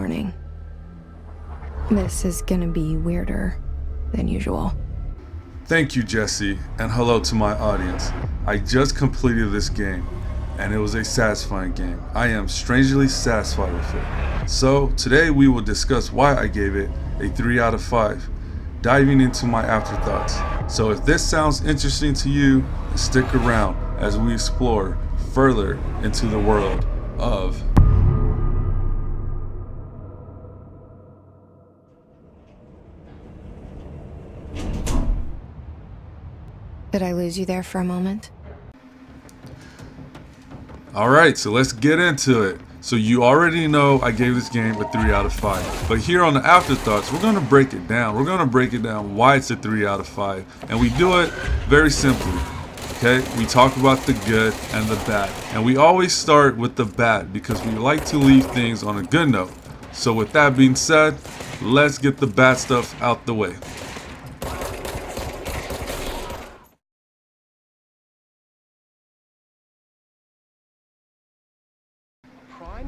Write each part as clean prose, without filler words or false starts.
warning. This is gonna be weirder than usual. Thank you, Jesse, and hello to my audience. I just completed this game, and it was a satisfying game. I am strangely satisfied with it. So today we will discuss why I gave it a 3 out of 5, diving into my afterthoughts. So if this sounds interesting to you, stick around as we explore further into the world of Did I lose you there for a moment? Alright, so let's get into it. So you already know I gave this game a 3 out of 5. But here on the afterthoughts, we're going to break it down. We're going to break it down why it's a 3 out of 5. And we do it very simply. Okay? We talk about the good and the bad. And we always start with the bad because we like to leave things on a good note. So with that being said, let's get the bad stuff out the way.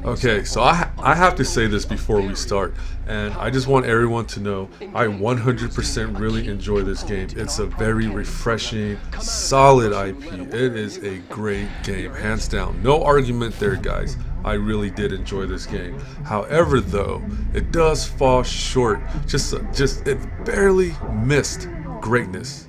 Okay, so I have to say this before we start, and I just want everyone to know I 100% really enjoy this game. It's a very refreshing, solid IP. It is a great game, hands down. No argument there, guys. I really did enjoy this game. However, though, it does fall short. It barely missed greatness.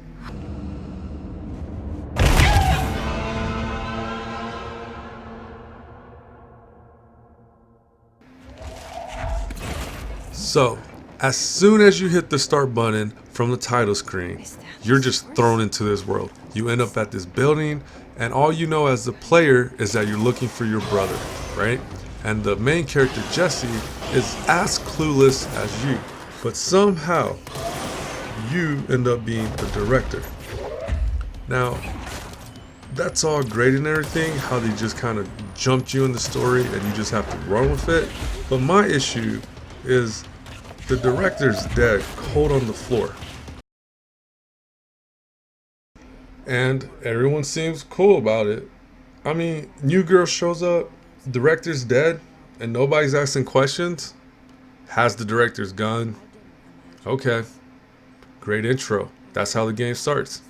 So, as soon as you hit the start button from the title screen, you're just thrown into this world. You end up at this building, and all you know as the player is that you're looking for your brother, right? And the main character, Jesse, is as clueless as you. But somehow, you end up being the director. Now, that's all great and everything, how they just kind of jumped you in the story and you just have to run with it. But my issue is the director's dead, cold on the floor. And everyone seems cool about it. I mean, new girl shows up, director's dead, and nobody's asking questions. Has the director's gun. Okay. Great intro. That's how the game starts.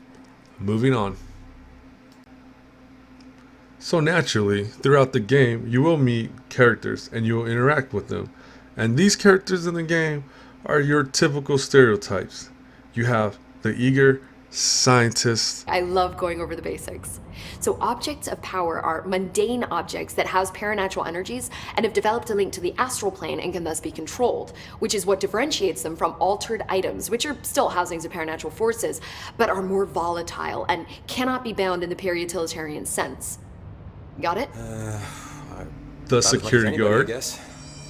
Moving on. So naturally, throughout the game, you will meet characters and you will interact with them. And these characters in the game are your typical stereotypes. You have the eager scientist. I love going over the basics. So objects of power are mundane objects that house paranatural energies and have developed a link to the astral plane and can thus be controlled, which is what differentiates them from altered items, which are still housings of paranatural forces, but are more volatile and cannot be bound in the pure utilitarian sense. Got it? The security guard. I guess.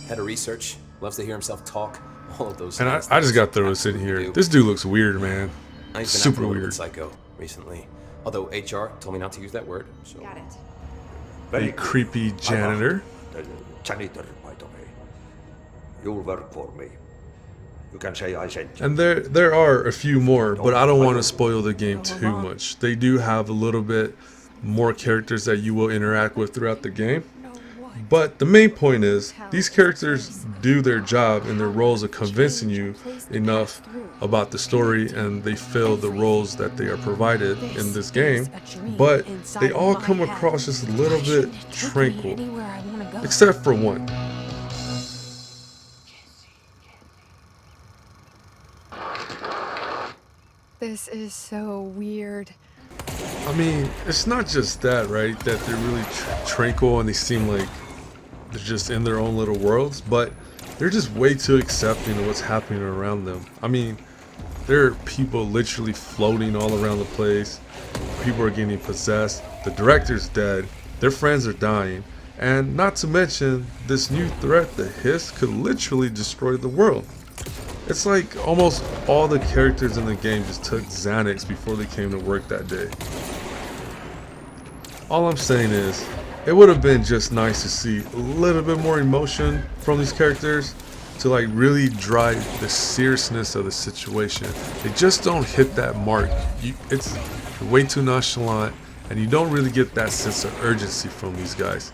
Head of research, loves to hear himself talk. All of those. And I just got throw this in here. This dude looks weird, man. I've been Super acting a little weird. bit psycho recently. Although HR told me not to use that word. So. Got it. The creepy janitor. Janitor, by the way. You'll work for me. You can say I sent you. And there are a few more, but I don't want to spoil the game too much. They do have a little bit more characters that you will interact with throughout the game. But the main point is, these characters do their job in their roles of convincing you enough about the story, and they fill the roles that they are provided in this game. But they all come across just a little bit tranquil, except for one. This is so weird. I mean, it's not just that, right? That they're really tranquil and they seem like they're just in their own little worlds, but they're just way too accepting of what's happening around them. I mean, there are people literally floating all around the place. People are getting possessed. The director's dead. Their friends are dying. And not to mention, this new threat, the Hiss, could literally destroy the world. It's like almost all the characters in the game just took Xanax before they came to work that day. All I'm saying is, it would have been just nice to see a little bit more emotion from these characters to like really drive the seriousness of the situation. They just don't hit that mark. It's way too nonchalant, and you don't really get that sense of urgency from these guys.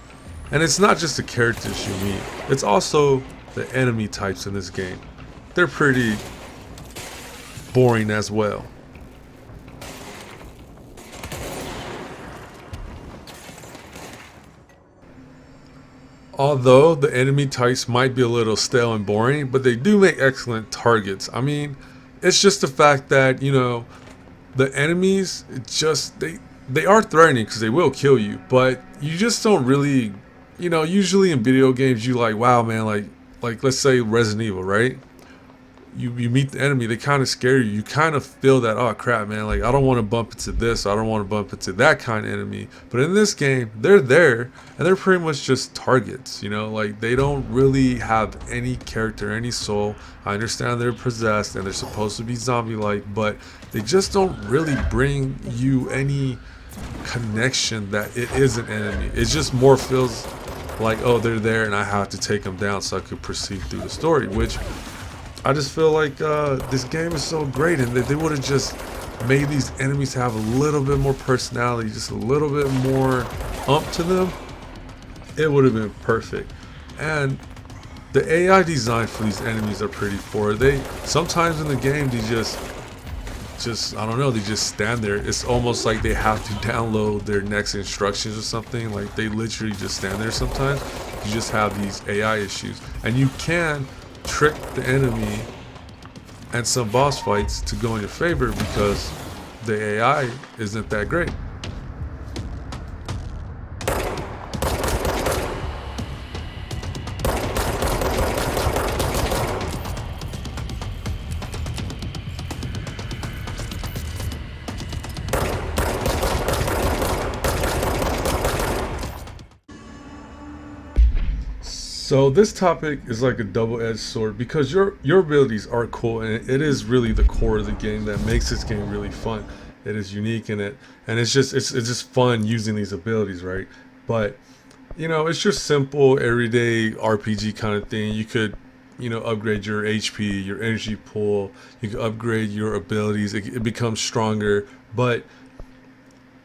And it's not just the characters you meet, it's also the enemy types in this game. They're pretty boring as well. Although the enemy types might be a little stale and boring, but they do make excellent targets. I mean, it's just the fact that, you know, the enemies, they are threatening because they will kill you, but you just don't really, you know, usually in video games you like, wow man, like let's say Resident Evil, right? You meet the enemy, they kind of scare you. You kind of feel that, oh crap man, like I don't want to bump into this, I don't want to bump into that kind of enemy. But in this game, they're there and they're pretty much just targets, you know, like they don't really have any character, any soul. I understand they're possessed and they're supposed to be zombie-like, but they just don't really bring you any connection that it is an enemy. It just more feels like, oh, they're there and I have to take them down so I could proceed through the story, which I just feel like this game is so great, and that they would have just made these enemies have a little bit more personality, just a little bit more oomph to them, it would have been perfect. And the AI design for these enemies are pretty poor. They sometimes in the game they just I don't know, they just stand there. It's almost like they have to download their next instructions or something. Like they literally just stand there sometimes. You just have these AI issues, and you can trick the enemy and some boss fights to go in your favor because the AI isn't that great. So this topic is like a double-edged sword because your abilities are cool, and it is really the core of the game that makes this game really fun. It is unique in it, and it's just fun using these abilities, right? But you know, it's just simple everyday RPG kind of thing. You could, you know, upgrade your HP, your energy pool. You could upgrade your abilities. It becomes stronger, but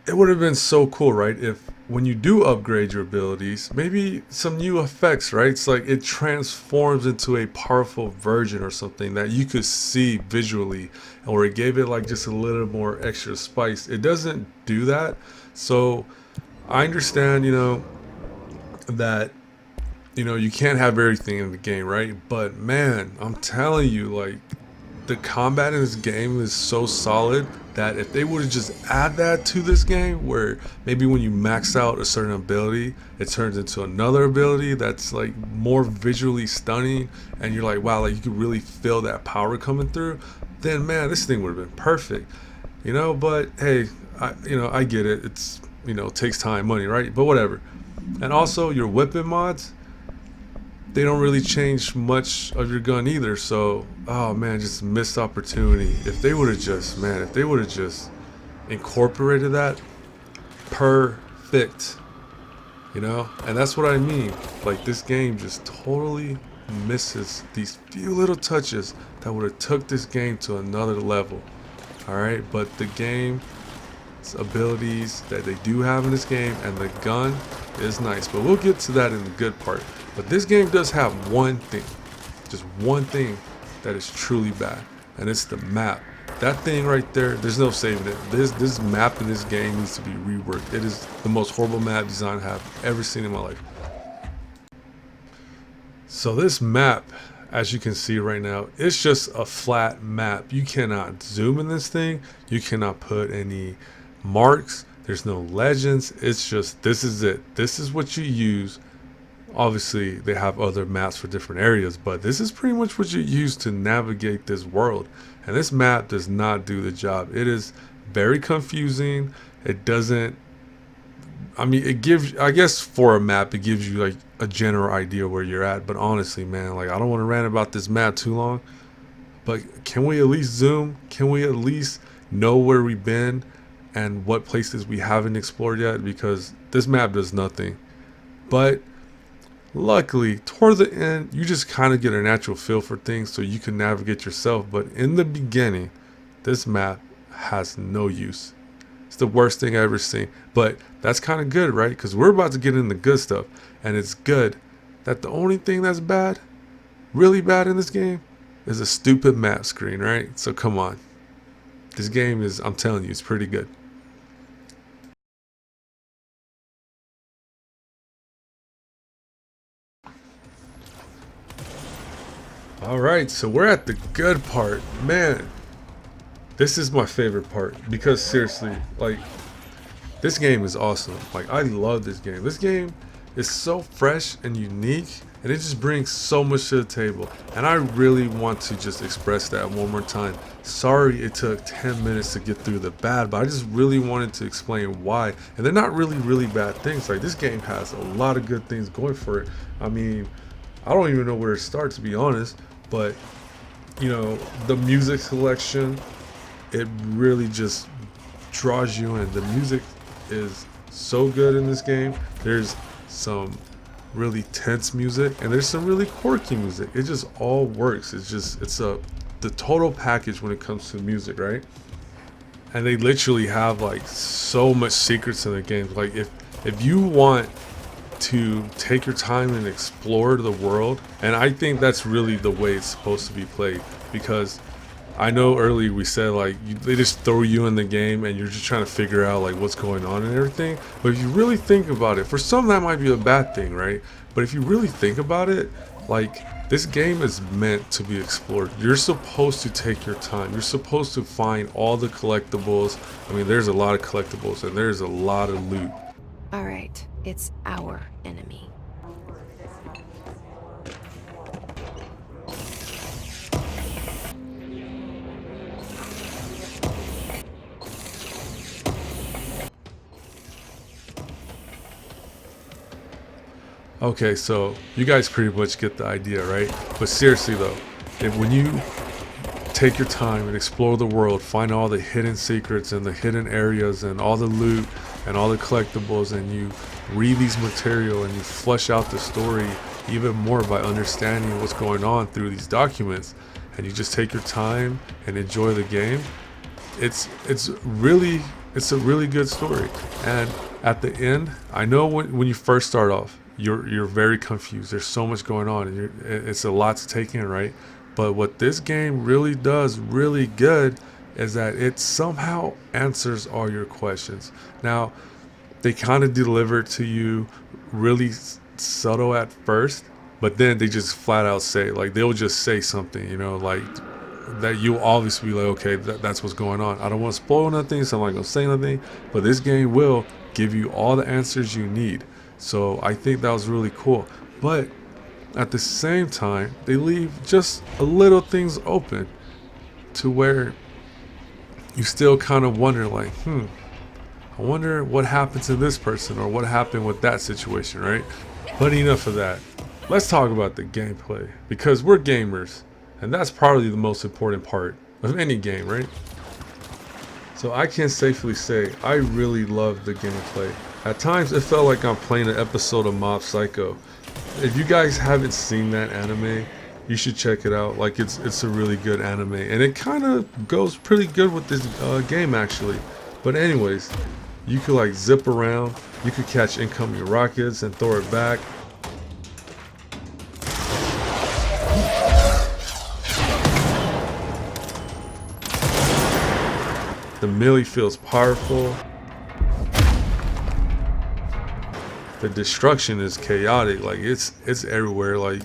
it would have been so cool, right, if when you do upgrade your abilities, maybe some new effects, right? It's like it transforms into a powerful version or something that you could see visually, or it gave it like just a little more extra spice. It doesn't do that. So I understand, you know, that, you know, you can't have everything in the game, right? But man, I'm telling you, like, the combat in this game is so solid that if they would have just add that to this game, where maybe when you max out a certain ability, it turns into another ability that's like more visually stunning, and you're like, wow, like you could really feel that power coming through, then man, this thing would have been perfect, you know. But hey, I get it. It's, you know, it takes time, money, right? But whatever. And also your weapon mods, they don't really change much of your gun either. So, oh man, just missed opportunity. If they would have just, man, if they would have just incorporated that, perfect, you know. And that's what I mean. Like, this game just totally misses these few little touches that would have took this game to another level. All right, but the game's abilities that they do have in this game and the gun is nice, but we'll get to that in the good part. But this game does have one thing, just one thing that is truly bad, and it's the map. That thing right there, there's no saving it. This map in this game needs to be reworked. It is the most horrible map design I have ever seen in my life. So this map, as you can see right now, it's just a flat map. You cannot zoom in this thing. You cannot put any marks. There's no legends. It's just, this is it. This is what you use. Obviously, they have other maps for different areas, but this is pretty much what you use to navigate this world. And this map does not do the job. It is very confusing. It doesn't, I mean, it gives, I guess for a map, it gives you like a general idea where you're at. But honestly, man, like, I don't want to rant about this map too long, but can we at least zoom? Can we at least know where we've been and what places we haven't explored yet? Because this map does nothing. But luckily, toward the end, you just kind of get a natural feel for things so you can navigate yourself. But in the beginning, this map has no use. It's the worst thing I've ever seen. But that's kind of good, right? Because we're about to get into good stuff. And it's good that the only thing that's bad really bad in this game is a stupid map screen, right? So come on. This game is, I'm telling you, it's pretty good. All right, so we're at the good part. Man, this is my favorite part because seriously, like, this game is awesome. Like, I love this game. This game is so fresh and unique, and it just brings so much to the table. And I really want to just express that one more time. Sorry it took 10 minutes to get through the bad, but I just really wanted to explain why. And they're not really bad things. Like, this game has a lot of good things going for it. I mean, I don't even know where to start, to be honest. But, you know, the music selection, it really just draws you in. The music is so good in this game. There's some really tense music and there's some really quirky music. It just all works. It's the total package when it comes to music, right? And they literally have like so much secrets in the game. Like if you want to take your time and explore the world, and I think that's really the way it's supposed to be played, because I know earlier we said like they just throw you in the game and you're just trying to figure out like what's going on and everything. But if you really think about it, for some that might be a bad thing, right? But if you really think about it, like, this game is meant to be explored. You're supposed to take your time. You're supposed to find all the collectibles. I mean, there's a lot of collectibles and there's a lot of loot. All right, it's our enemy. Okay, so you guys pretty much get the idea, right? But seriously though, when you take your time and explore the world, find all the hidden secrets and the hidden areas and all the loot and all the collectibles, and you read these material and you flesh out the story even more by understanding what's going on through these documents, and you just take your time and enjoy the game, it's a really good story. And at the end, I know when you first start off, you're very confused. There's so much going on and it's a lot to take in, right? But what this game really does really good is that it somehow answers all your questions. Now, they kind of deliver it to you really subtle at first, but then they just flat out say, like, they'll just say something, you know, like that you obviously be like, okay, that's what's going on. I don't want to spoil nothing, so I'm not gonna say nothing, but this game will give you all the answers you need. So I think that was really cool. But at the same time, they leave just a little things open to where you still kind of wonder, like, I wonder what happened to this person or what happened with that situation, right? But enough of that. Let's talk about the gameplay, because we're gamers, and that's probably the most important part of any game, right? So I can safely say I really love the gameplay. At times it felt like I'm playing an episode of Mob Psycho. If you guys haven't seen that anime, you should check it out. Like, it's a really good anime, and it kind of goes pretty good with this game actually. But anyways, you could like zip around, you could catch incoming rockets and throw it back. The melee feels powerful. The destruction is chaotic. Like, it's everywhere. Like,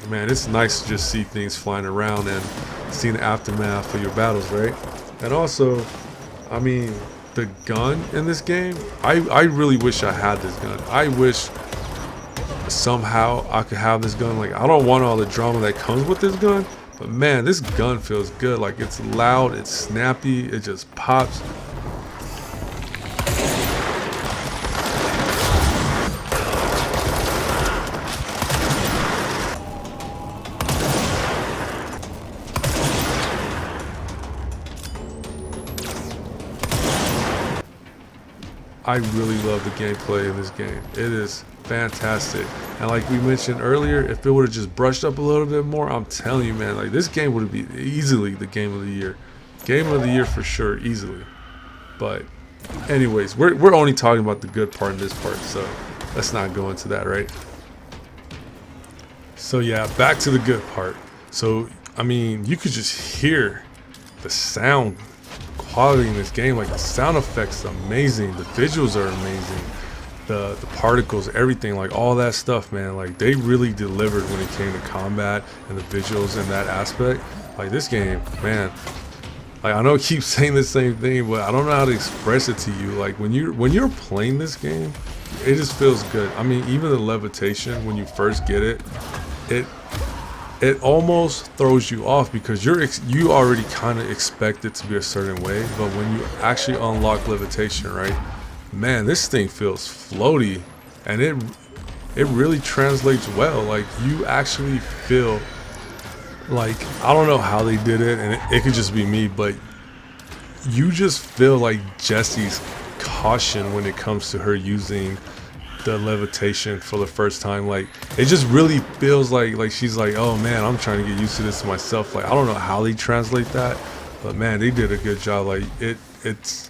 man, it's nice to just see things flying around and see the aftermath of your battles, right? And also, I mean, the gun in this game, I really wish I had this gun. I wish somehow I could have this gun. Like, I don't want all the drama that comes with this gun, but man, this gun feels good. Like, it's loud, it's snappy, it just pops. I really love the gameplay in this game. It is fantastic. And like we mentioned earlier, if it would have just brushed up a little bit more, I'm telling you, man, like, this game would be easily the game of the year. Game of the year for sure, easily. But anyways, we're only talking about the good part in this part, so let's not go into that, right? So yeah, back to the good part. So I mean, you could just hear the sound quality in this game. Like the sound effects are amazing, the visuals are amazing, the particles, everything, like all that stuff, man. Like they really delivered when it came to combat and the visuals in that aspect. Like this game, man. Like I know I keep saying the same thing, but I don't know how to express it to you. Like when you're playing this game, it just feels good. I mean, even the levitation when you first get it, it almost throws you off because you already kind of expect it to be a certain way. But when you actually unlock levitation, right, man, this thing feels floaty, and it really translates well. Like you actually feel like, I don't know how they did it, and it could just be me, but you just feel like Jesse's caution when it comes to her using the levitation for the first time. Like it just really feels like she's like, oh man, I'm trying to get used to this myself. Like I don't know how they translate that, but man, they did a good job. Like it's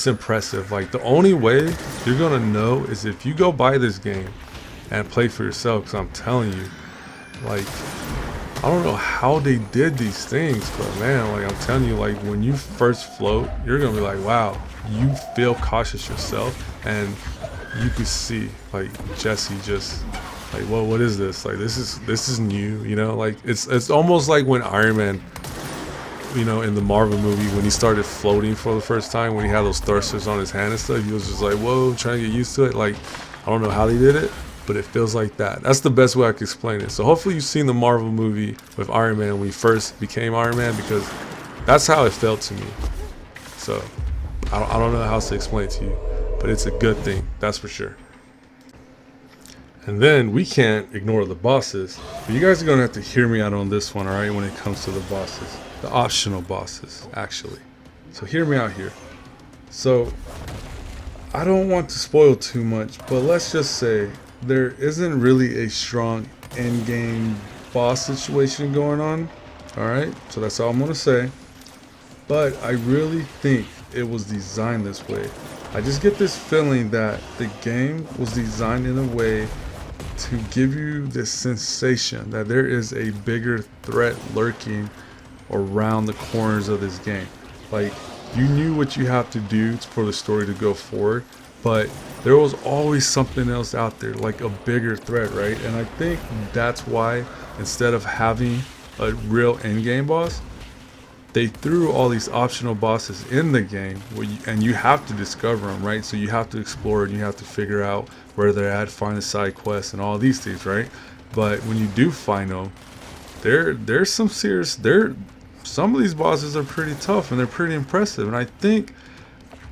impressive. Like the only way you're gonna know is if you go buy this game and play for yourself, because I'm telling you, like I don't know how they did these things, but man, like I'm telling you, like when you first float, you're gonna be like, wow, you feel cautious yourself, and you could see like Jesse just like, well, what is this? Like this is new, you know? Like it's almost like when Iron Man, you know, in the Marvel movie, when he started floating for the first time, when he had those thrusters on his hand and stuff, he was just like, whoa, trying to get used to it. Like I don't know how they did it, but it feels like that. That's the best way I can explain it. So hopefully you've seen the Marvel movie with Iron Man when he first became Iron Man, because that's how it felt to me. So I don't know how else to explain it to you, but it's a good thing, that's for sure. And then we can't ignore the bosses, but you guys are gonna have to hear me out on this one, all right, when it comes to the bosses, the optional bosses, actually. So hear me out here. So I don't want to spoil too much, but let's just say there isn't really a strong end game boss situation going on, all right? So that's all I'm gonna say. But I really think it was designed this way. I just get this feeling that the game was designed in a way to give you this sensation that there is a bigger threat lurking around the corners of this game. Like, you knew what you have to do for the story to go forward, but there was always something else out there, like a bigger threat, right? And I think that's why, instead of having a real end game boss, they threw all these optional bosses in the game, and you have to discover them, right? So you have to explore and you have to figure out where they're at, find the side quests and all these things, right? But when you do find them, there's some serious, some of these bosses are pretty tough and they're pretty impressive. And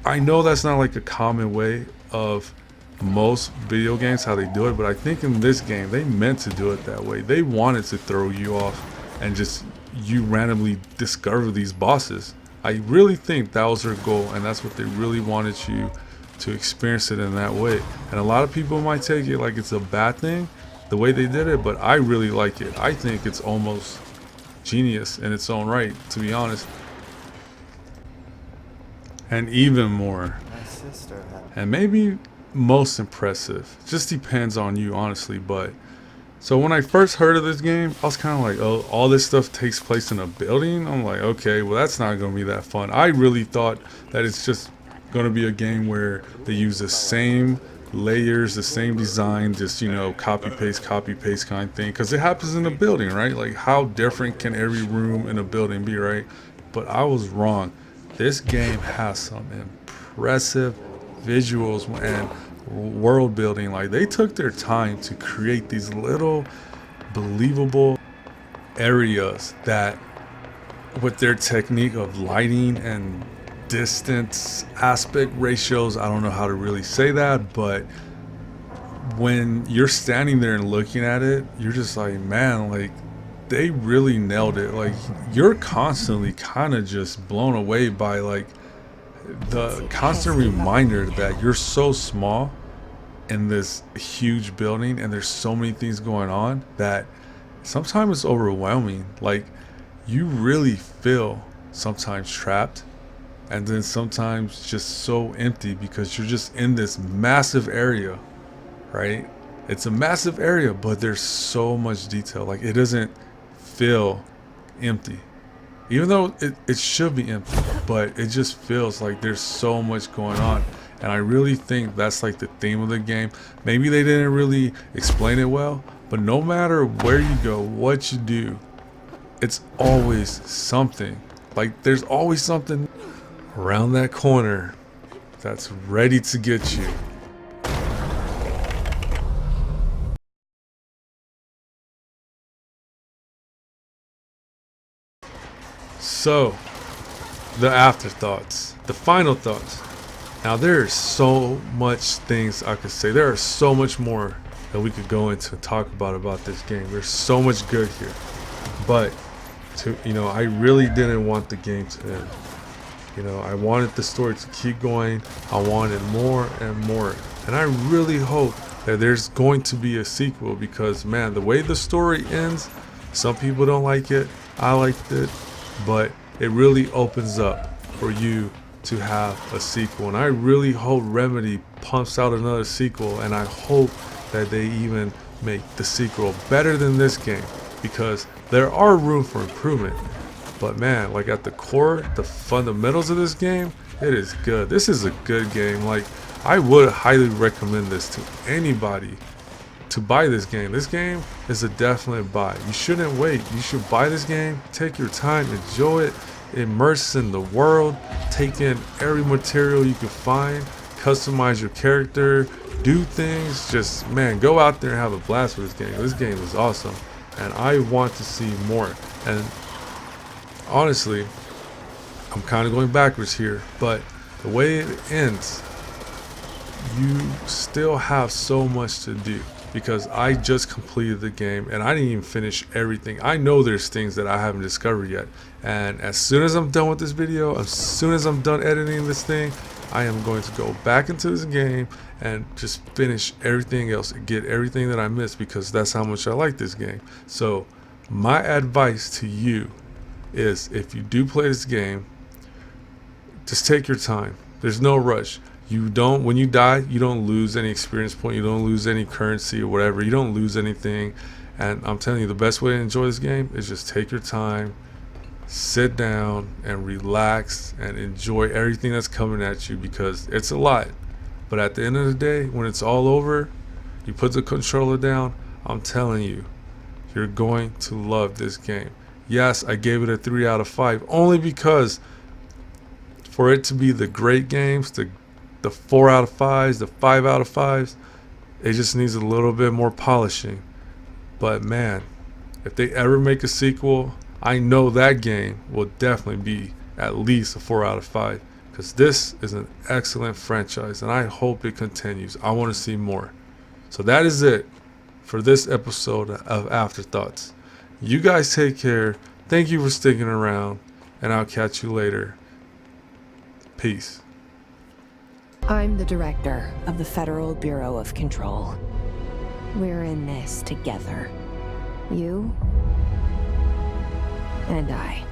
I know that's not like a common way of most video games how they do it, but I think in this game they meant to do it that way. They wanted to throw you off and just you randomly discover these bosses. I really think that was their goal, and that's what they really wanted you to experience it in that way. And a lot of people might take it like it's a bad thing, the way they did it, but I really like it. I think it's almost genius in its own right, to be honest. And even more, and maybe most impressive, just depends on you, honestly, but so when I first heard of this game, I was kind of like, oh, all this stuff takes place in a building? I'm like, okay, well, that's not going to be that fun. I really thought that it's just going to be a game where they use the same layers, the same design, just, you know, copy paste kind of thing, because it happens in a building, right? Like, how different can every room in a building be, right? But I was wrong. This game has some impressive visuals and world building. Like, they took their time to create these little believable areas that, with their technique of lighting and distance aspect ratios, I don't know how to really say that, but when you're standing there and looking at it, you're just like, man, like, they really nailed it. Like, you're constantly kind of just blown away by like the constant reminder that you're so small in this huge building and there's so many things going on that sometimes it's overwhelming. Like, you really feel sometimes trapped, and then sometimes just so empty because you're just in this massive area, right? It's a massive area, but there's so much detail. Like, it doesn't feel empty. Even though it should be empty, but it just feels like there's so much going on. And I really think that's like the theme of the game. Maybe they didn't really explain it well, but no matter where you go, what you do, it's always something. Like, there's always something around that corner that's ready to get you. So, the afterthoughts, the final thoughts. Now, there's so much things I could say. There are so much more that we could go into and talk about this game. There's so much good here. But, I really didn't want the game to end. I wanted the story to keep going. I wanted more and more. And I really hope that there's going to be a sequel because, man, the way the story ends, some people don't like it. I liked it. But it really opens up for you to have a sequel. And I really hope Remedy pumps out another sequel. And I hope that they even make the sequel better than this game. Because there are room for improvement. But man, like at the core, the fundamentals of this game, it is good. This is a good game. Like, I would highly recommend this to anybody to buy this game. This game is a definite buy. You shouldn't wait. You should buy this game, take your time, enjoy it, immerse in the world, take in every material you can find, customize your character, do things. Just, man, go out there and have a blast with this game. This game is awesome. And I want to see more. And honestly, I'm kind of going backwards here, but the way it ends, you still have so much to do. Because I just completed the game and I didn't even finish everything. I know there's things that I haven't discovered yet. And as soon as I'm done with this video, as soon as I'm done editing this thing, I am going to go back into this game and just finish everything else and get everything that I missed because that's how much I like this game. So my advice to you is, if you do play this game, just take your time. There's no rush. When you die, you don't lose any experience point, you don't lose any currency or whatever, you don't lose anything. And I'm telling you, the best way to enjoy this game is just take your time, sit down and relax and enjoy everything that's coming at you, because it's a lot. But at the end of the day, when it's all over, you put the controller down, I'm telling you, you're going to love this game. Yes, I gave it a 3 out of 5 only because for it to be the great games, the 4 out of 5s, the 5 out of 5s, it just needs a little bit more polishing. But man, if they ever make a sequel, I know that game will definitely be at least a 4 out of 5, because this is an excellent franchise and I hope it continues. I want to see more. So that is it for this episode of Afterthoughts. You guys take care. Thank you for sticking around, and I'll catch you later. Peace. I'm the director of the Federal Bureau of Control. We're in this together. You and I.